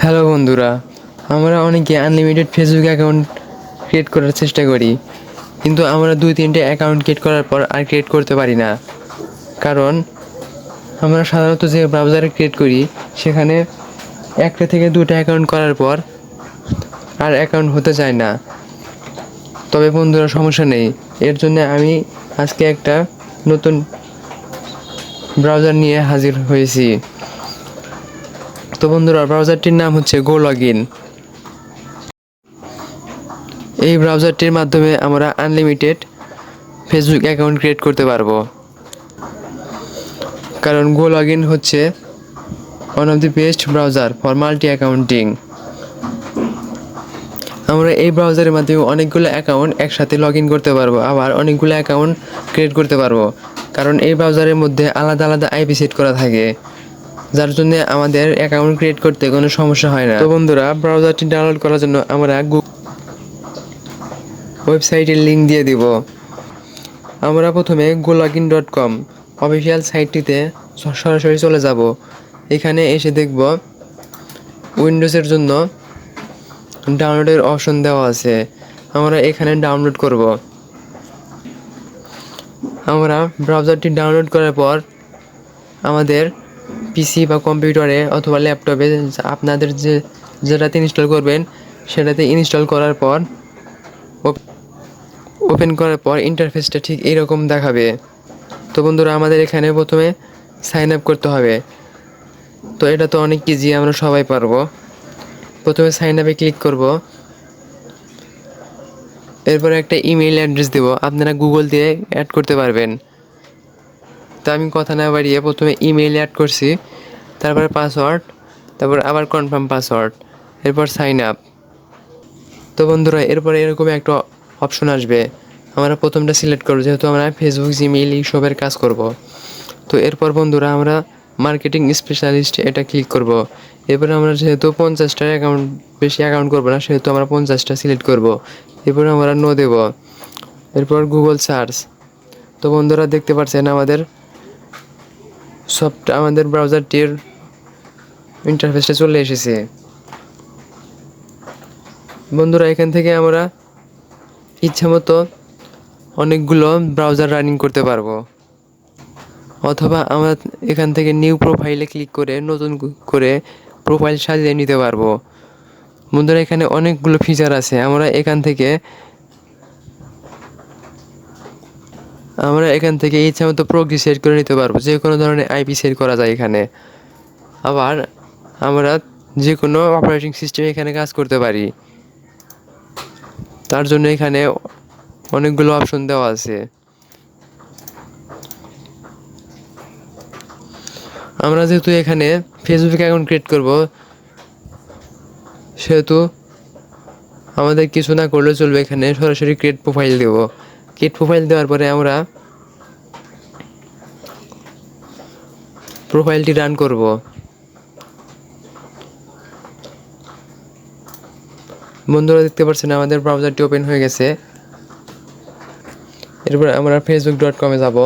Hello বন্ধুরা, আমরা অনেকে আনলিমিটেড ফেসবুক অ্যাকাউন্ট ক্রিয়েট করার চেষ্টা করি, কিন্তু আমরা 2-3টে অ্যাকাউন্ট ক্রিয়েট করার পর আর ক্রিয়েট করতে পারি না। কারণ আমরা সাধারণত যে ব্রাউজারে ক্রিয়েট করি সেখানে 1টা থেকে 2টা অ্যাকাউন্ট করার পর আর অ্যাকাউন্ট হতে চায় না। তবে বন্ধুরা, সমস্যা নেই, এর জন্য আমি আজকে একটা নতুন ব্রাউজার নিয়ে হাজির হয়েছি। তো বন্ধুরা, ব্রাউজারটির নাম হচ্ছে GoLogin। এই ব্রাউজারটির মাধ্যমে আমরা আনলিমিটেড ফেসবুক অ্যাকাউন্ট ক্রিয়েট করতে পারবো। কারণ GoLogin হচ্ছে one of the best browser for multi accounting. আমরা এই ব্রাউজারের মাধ্যমে অনেকগুলো অ্যাকাউন্ট একসাথে লগ ইন করতে পারবো, আবার অনেকগুলো অ্যাকাউন্ট ক্রিয়েট করতে পারবো। কারণ এই ব্রাউজারের মধ্যে আলাদা আলাদা আইপি সেট করা থাকে, যার জন্য আমাদের অ্যাকাউন্ট ক্রিয়েট করতে কোনো সমস্যা হয় না। তো বন্ধুরা, ব্রাউজারটি ডাউনলোড করার জন্য আমরা ওয়েবসাইটের লিঙ্ক দিয়ে দিব। আমরা প্রথমে gologin.com অফিসিয়াল সাইটটিতে সরাসরি চলে যাব। এখানে এসে দেখব উইন্ডোজের জন্য ডাউনলোডের অপশন দেওয়া আছে। আমরা এখানে ডাউনলোড করব। আমরা ব্রাউজারটি ডাউনলোড করার পর আমাদের পিসি বা কম্পিউটারে অথবা ল্যাপটপে আপনাদের যেটাতে ইনস্টল করবেন সেটাতে ইনস্টল করার পর ওপেন করার পর ইন্টারফেসটা ঠিক এইরকম দেখাবে। তো বন্ধুরা, আমাদের এখানে প্রথমে সাইন আপ করতে হবে। তো এটা তো অনেক ইজি, আমরা সবাই পারবো। প্রথমে সাইন আপে ক্লিক করব। এরপরে একটা ইমেইল অ্যাড্রেস দেব, আপনারা গুগল দিয়ে অ্যাড করতে পারবেন। তো আমি কথা না বাড়িয়ে প্রথমে ইমেইল অ্যাড করছি, তারপরে পাসওয়ার্ড, তারপর আবার কনফার্ম পাসওয়ার্ড, এরপর সাইন আপ। তো বন্ধুরা, এরপরে এরকম একটা অপশন আসবে, আমরা প্রথমটা সিলেক্ট করব, যেহেতু আমরা ফেসবুক, জিমেইল এইসবের কাজ করব। তো এরপর বন্ধুরা, আমরা মার্কেটিং স্পেশালিস্ট এটা ক্লিক করব। এরপরে আমরা যেহেতু 50টা অ্যাকাউন্ট, বেশি অ্যাকাউন্ট করবো না, সেহেতু আমরা 50টা সিলেক্ট করব। এরপরে আমরা নো দেব। এরপর গুগল সার্চ। তো বন্ধুরা, দেখতে পাচ্ছেন আমাদের ব্রাউজারটির ইন্টারফেসটা চলে এসেছে। বন্ধুরা, এখান থেকে আমরা ইচ্ছামতো অনেকগুলো ব্রাউজার রানিং করতে পারবো, অথবা আমরা এখান থেকে নিউ প্রোফাইলে ক্লিক করে নতুন করে প্রোফাইল সাজিয়ে নিতে পারবো। বন্ধুরা, এখানে অনেকগুলো ফিচার আছে। আমরা এখান থেকে ইচ্ছামতো প্রক্সি সেট করে নিতে পারবো, যে কোনো ধরনের আইপি সেট করা যায় এখানে। আবার আমরা যে কোনো অপারেটিং সিস্টেমে এখানে কাজ করতে পারি, তার জন্য এখানে অনেকগুলো অপশন দেওয়া আছে। আমরা যেহেতু এখানে ফেসবুক অ্যাকাউন্ট ক্রিয়েট করব, সেহেতু আমাদের কিছু না করলে চলবে, এখানে সরাসরি ক্রিয়েট প্রোফাইল দেব। ক্রিয়েট প্রোফাইল দেওয়ার পরে আমরা প্রোফাইলটি রান করব। বন্ধুরা, দেখতে পাচ্ছেন আমাদের ব্রাউজারটি ওপেন হয়ে গেছে। এরপর আমরা facebook.com-এ যাব।